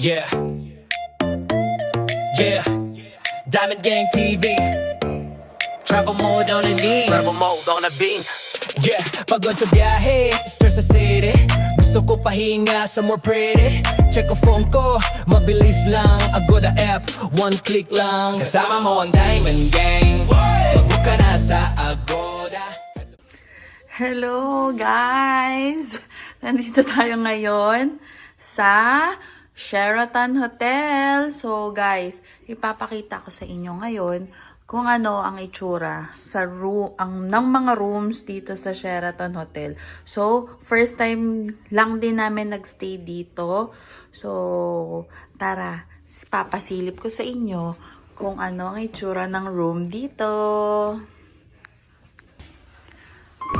Yeah, yeah. Diamond Gang TV. Travel mode on the beam. Travel mode on the beam. Yeah, pagod sa biyahe, stress sa city. Gusto ko pahinga somewhere pretty. Check ko phone ko, mabilis lang. Agoda app, one click lang. Kasama mo ang Diamond Gang. Mag-book ka na sa Agoda. Hello guys! Nandito tayo ngayon sa Sheraton Hotel. So guys, ipapakita ko sa inyo ngayon kung ano ang itsura sa ng mga rooms dito sa Sheraton Hotel. So, first time lang din namin nagstay dito. So, tara, papasilip ko sa inyo kung ano ang itsura ng room dito.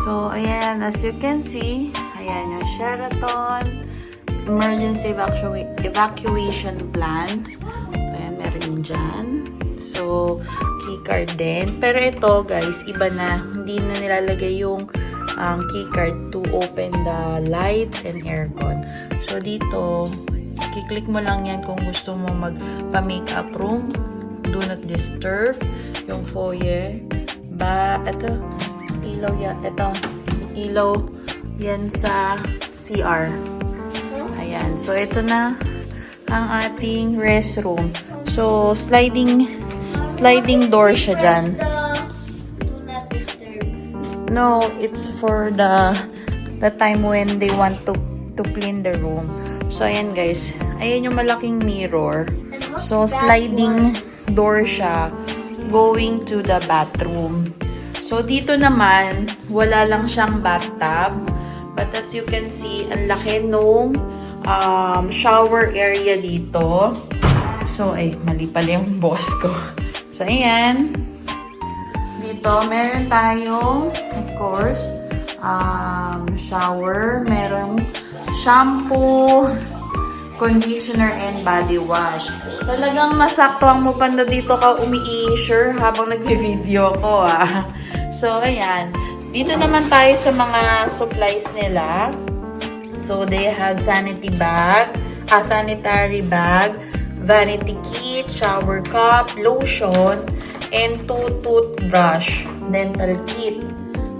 So, ayan, as you can see, ayan yung Sheraton Emergency Evacuation Plan. Ayan, meron dyan. So, keycard din. Pero ito, guys, iba na. Hindi na nilalagay yung keycard to open the lights and aircon. So, dito, kiklik mo lang yan kung gusto mo magpa-makeup room. Do not disturb. Yung foyer. Ito, ilaw yan. Ito, ilaw yan sa CR. Ayan. So, ito na ang ating restroom. So, sliding door siya dyan. Do not disturb. No, it's for the time when they want to clean the room. So, ayan guys. Ayan yung malaking mirror. So, sliding door siya going to the bathroom. So, dito naman, wala lang siyang bathtub. But as you can see, ang laki nung shower area dito. So, mali pala yung boss ko. So, ayan. Dito, meron tayong, of course, shower. Merong shampoo, conditioner, and body wash. Talagang masaktuang mo pa na dito ka umi-i-sure habang nagbe-video ko, So, ayan. Dito naman tayo sa mga supplies nila. So, they have sanitary bag, vanity kit, shower cup, lotion, and 2 toothbrush, dental kit.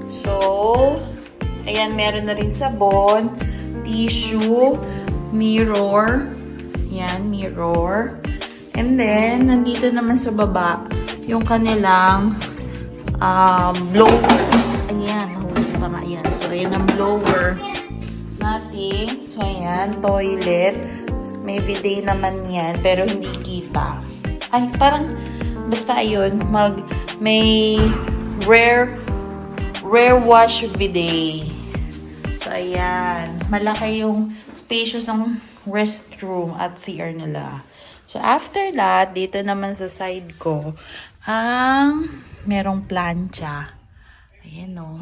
So, ayan, meron na rin sabon, tissue, mirror. Yan, mirror. And then, nandito naman sa baba, yung kanilang blower. Ayan, nahuli pa nga yan. So, ayan ang blower natin. So, ayan, toilet. May bidet naman yan, pero hindi kita. Ay, parang, basta ayun, may rare wash bidet. So, ayan. Malaki yung spacious ng restroom at CR nila. So, after that, dito naman sa side ko, merong plancha. Ayan o.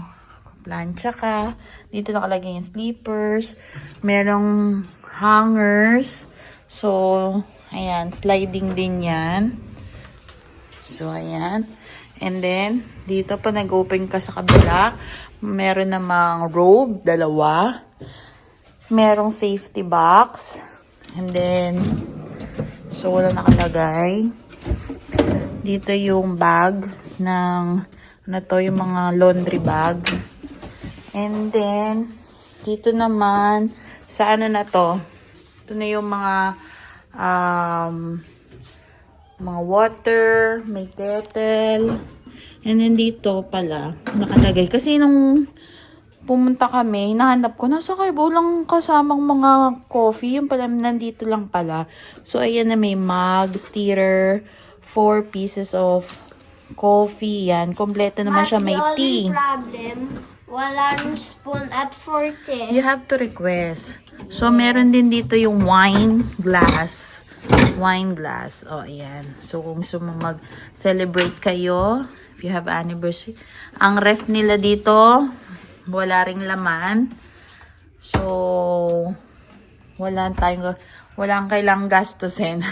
Plancha ka. Dito nakalagay yung sleepers. Merong hangers. So, ayan. Sliding din yan. So, ayan. And then, dito pa nag-open ka sa kabila. Meron namang robe, 2. Merong safety box. And then, so, wala nakalagay. Dito yung bag ng, yung mga laundry bag. And then, dito naman, sa na to? Ito na yung mga water, may kettle. And then dito pala, nakalagay. Kasi nung pumunta kami, hinahanap ko, nasa kayo walang kasamang mga coffee. Yung pala, nandito lang pala. So, ayan na may mug, stirrer, 4 pieces of coffee. Yan. Kompleto naman siya. May tea. Problem, walang spoon at fork. You have to request. So, meron din dito yung wine glass. Wine glass. O, ayan. So, kung gusto mo mag-celebrate kayo, if you have anniversary. Ang ref nila dito, wala ring laman. So, walang kailang gastusin.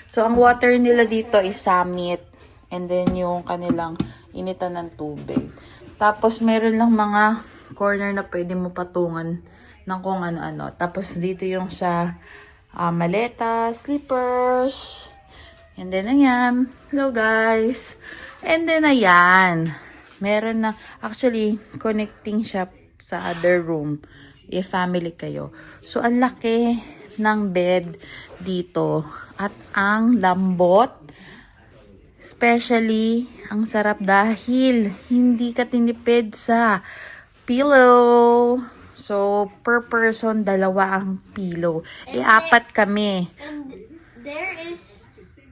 So, ang water nila dito is Summit. And then, yung kanilang initan ng tubig. Tapos, meron lang mga corner na pwede mo patungan ng kung ano-ano. Tapos, dito yung sa maleta, slippers. And then, ayan. Hello, guys. And then, ayan. Meron na, actually, connecting siya sa other room. If family kayo. So, ang laki ng bed dito. At ang lambot. Especially, ang sarap dahil hindi ka tinipid sa pillow. So, per person, 2 ang pillow. Apat kami. And there is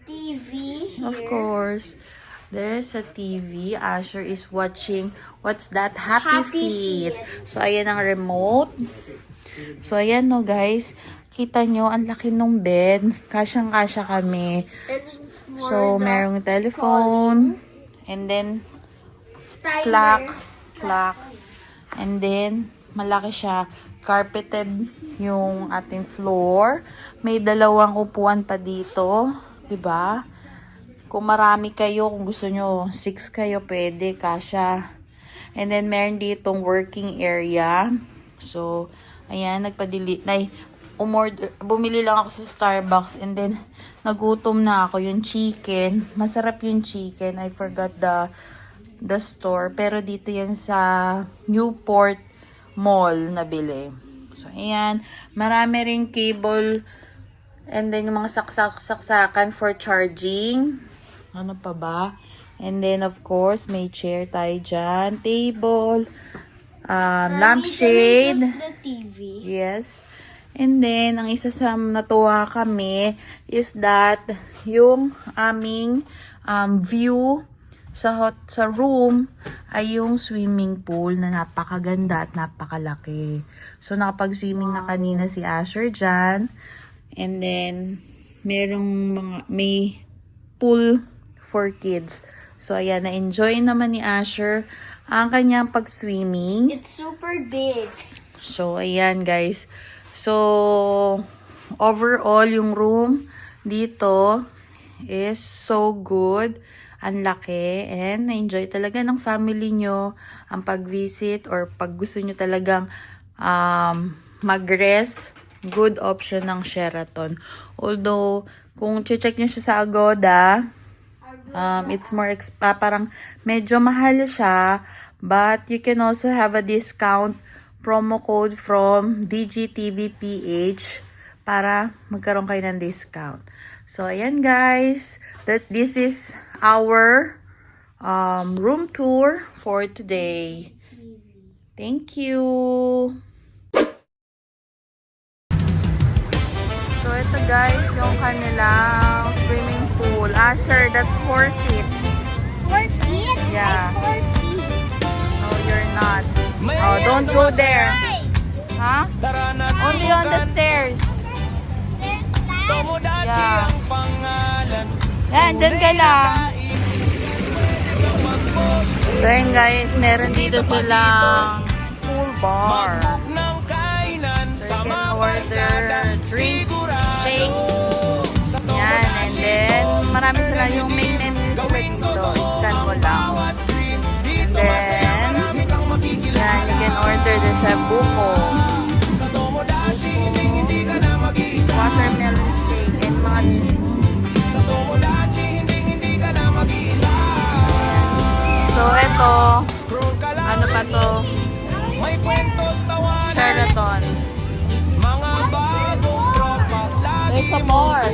TV here. Of course. There's a TV. Asher is watching. What's that? Happy Feet. So, ayan ang remote. So, ayan no guys. Kita nyo, ang laki nung bed. Kasyang-kasya kami. And for So, the merong telephone. And then, timer. clock. And then, malaki siya. Carpeted yung ating floor. May 2 upuan pa dito. 'Di ba? Kung marami kayo, kung gusto nyo, 6 kayo, pwede, kasya. And then, meron ditong working area. So, ayan, bumili lang ako sa Starbucks. And then, nagutom na ako yung chicken. Masarap yung chicken. I forgot the store. Pero dito yan sa Newport Mall nabili. So, ayan. Marami ring cable. And then, yung mga saksakan for charging. Ano pa ba? And then, of course, may chair tayo dyan. Table. Lampshade. Just the TV. Yes. And then, ang isa sa natuwa kami is that yung aming view sa room ay yung swimming pool na napakaganda at napakalaki. So, nakapag-swimming na kanina si Asher dyan. And then, may pool for kids. So, ayan, na-enjoy naman ni Asher ang kanyang pag-swimming. It's super big. So, ayan guys. So, overall, yung room dito is so good. Ang laki. And na-enjoy talaga ng family nyo ang pag-visit or pag gusto nyo talagang mag-rest. Good option ng Sheraton. Although, kung check nyo siya sa Agoda, it's more, parang medyo mahal siya. But, you can also have a discount promo code from DGTVPH para magkaroon kayo ng discount. So, ayan guys. This is our room tour for today. Thank you. So, ito guys, yung kanilang swimming pool. Asher, that's 4 feet. 4 feet? Yeah. 4 feet. No, you're not. Oh, don't go there. Huh? Only on the stairs. There's that. Yeah. Yan, dyan ka lang. So, yun guys, meron dito silang pool bar. So, you can order drinks, shakes. Yan, and then, marami sila yung main menu sila dito. Scan mo lang. And then, yan, you can order this sa buko. Watermelon shake and mga chips. So, eto, ano pa to? Sheraton. There's some more.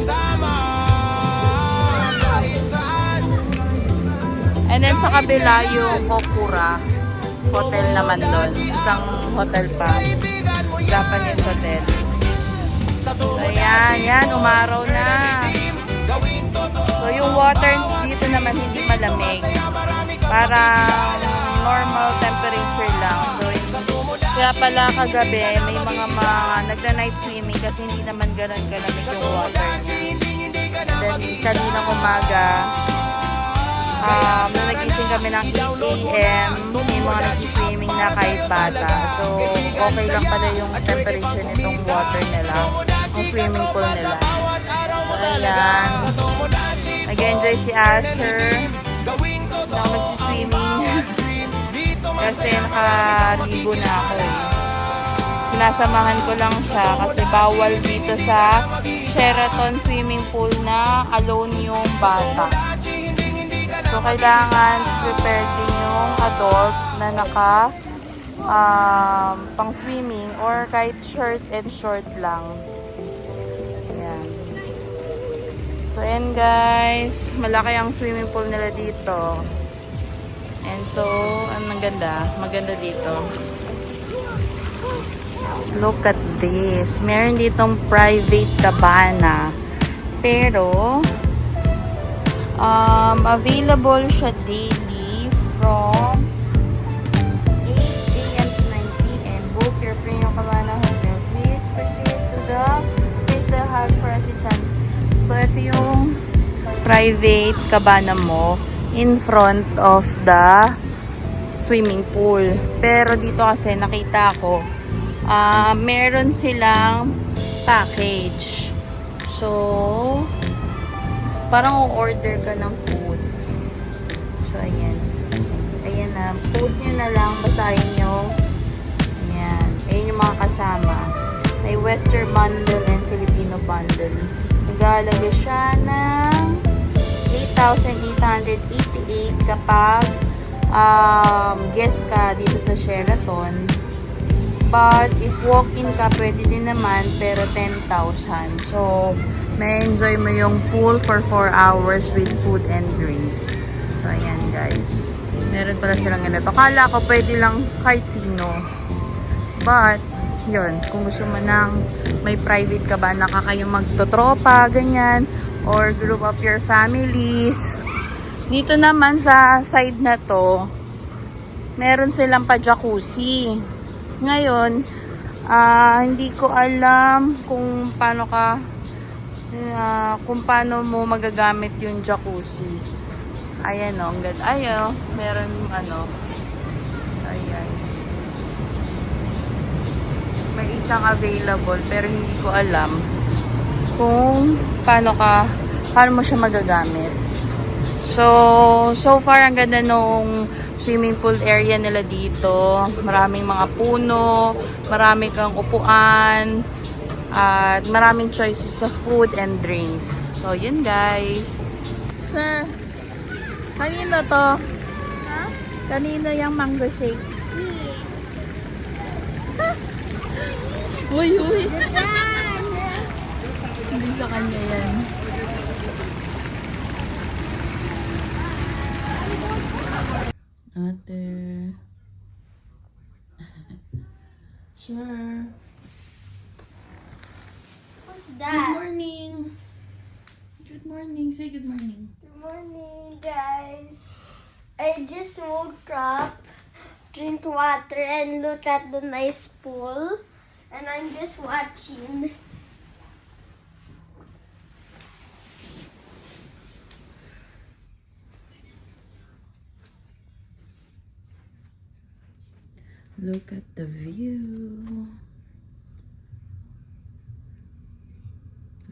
And then sa kabila yung Okura Hotel naman doon. Isang hotel pa. Japanese hotel. So, yan, umaraw na. So, yung water dito naman hindi malamig. Parang normal temperature lang. So, kaya pala kagabi, may mga nagda-night swimming kasi hindi naman ganun kalamig yung water. And then, kaninang umaga, nung nagising kami ng 8 AM, may mga nagsiswimming na kahit bata. So, okay lang pala yung temperature nitong water nila, yung swimming pool nila. So, ayan. Nag-enjoy si Asher na magsiswimming. Kasi nakaligo na ako eh. Sinasamahan ko lang siya kasi bawal dito sa Sheraton swimming pool na alone yung bata. So, kailangan prepared din yung adult na naka pang swimming or kahit shirt and short lang. Ayan. So, ayan guys. Malaki ang swimming pool nila dito. And so, ang ganda. Maganda dito. Look at this. Meron ditong private cabana. Pero, available siya daily from 8 a.m. to 9 p.m. Book your premium cabana hotel. Please proceed to the Crystal Hut for assistance. So, ito yung private cabana mo in front of the swimming pool. Pero dito kasi nakita ko, meron silang package. So, parang o-order ka ng food. So, ayan. Ayan na. Post nyo na lang. Basahin nyo. Ayan. Ayan yung mga kasama. May Western bundle and Filipino bundle. Nag-aalaga siya ng 8,888 kapag guest ka dito sa Sheraton. But if walk-in ka, pwede din naman, pero 10,000. So, may enjoy mo yung pool for 4 hours with food and drinks. So, ayan guys. Meron pala silang ganito. Kala ko pwede lang kahit sino. But, yun. Kung gusto mo ng may private ka ba, naka kayo magtotropa, ganyan. Or group of your families. Dito naman sa side na to, meron silang pa-jacuzzi. Ngayon, hindi ko alam kung paano mo magagamit yung jacuzzi. Ayan o, ang ganda. Ayan, meron ano. Ayan. May isang available, pero hindi ko alam kung paano mo siya magagamit. So far, ang ganda nung swimming pool area nila dito. Maraming mga puno, marami kang upuan, at maraming choices sa food and drinks. So, yun guys. Sir, kanino to? Ha? Kanino yung mango shake? Uy, uy. Hindi sa kanya yan. Ate. Sure. Who's Good that? morning. Good morning. Say good morning. Good morning, guys. I just woke up, drink water, and look at the nice pool. And I'm just watching. Look at the view.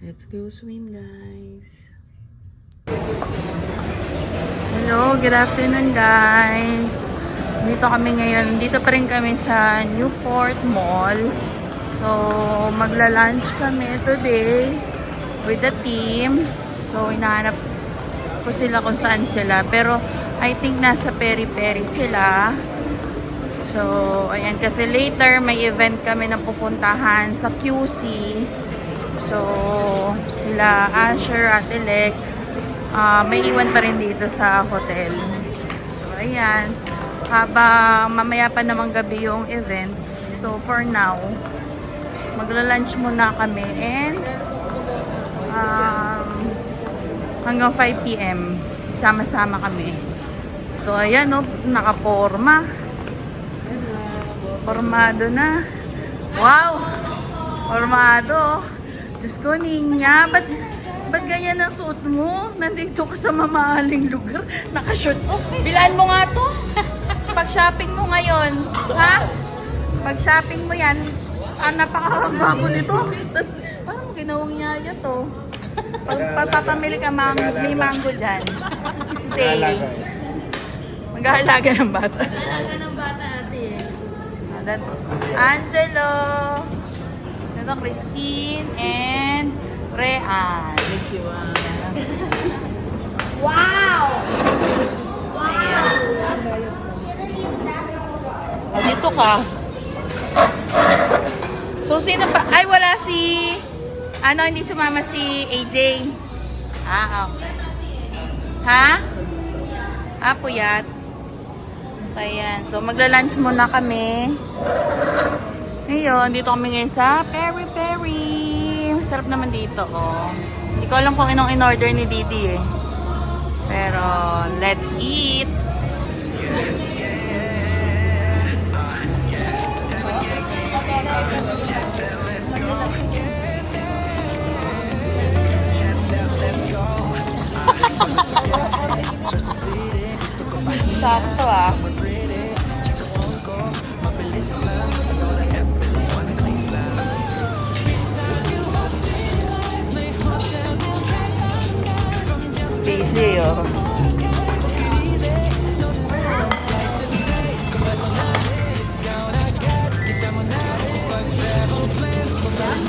Let's go swim, guys. Hello, good afternoon, guys. Dito kami ngayon. Dito pa rin kami sa Newport Mall. So, magla-lunch kami today with the team. So, hinahanap ko sila kung saan sila. Pero, I think nasa peri-peri sila. So, ayan. Kasi later, may event kami na pupuntahan sa QC. So, sila Asher at Elec, may iwan pa rin dito sa hotel. So, ayan. Habang mamaya pa namang gabi yung event. So, for now, magla-lunch muna kami. And, hanggang 5 p.m. sama-sama kami. So, ayan, no, nakaporma. Formado na. Wow! Formado. Diyos ko, Ninya, ba't ganyan ang suot mo? Nandito ka sa mamahaling lugar. Nakashort. Oh, bilaan mo nga to. Pag-shopping mo ngayon, ha? Pag-shopping mo yan, napakagwapo nito. Tapos, parang ginawang yaya to. Pagpapamili ka, may mango dyan. Sale. Mag-aalaga ng bata. Mag-aalaga ng bata, ate. That's Angelo. Ito, Christine. And Real. Lechuan. Wow! Ayan. O, dito ka. So, sino pa? Ay, wala si... Ano, hindi sumama si AJ. Ah, okay. Ha? Ah, puyat. Ayan. So, magla-lunch muna kami. Ngayon, dito kami ngayon sa Peri Peri. Masarap naman dito, oh. Hindi ko alam kung anong in-order ni Didi, eh. Pero, let's eat. Sakto, ah. Busy, oh.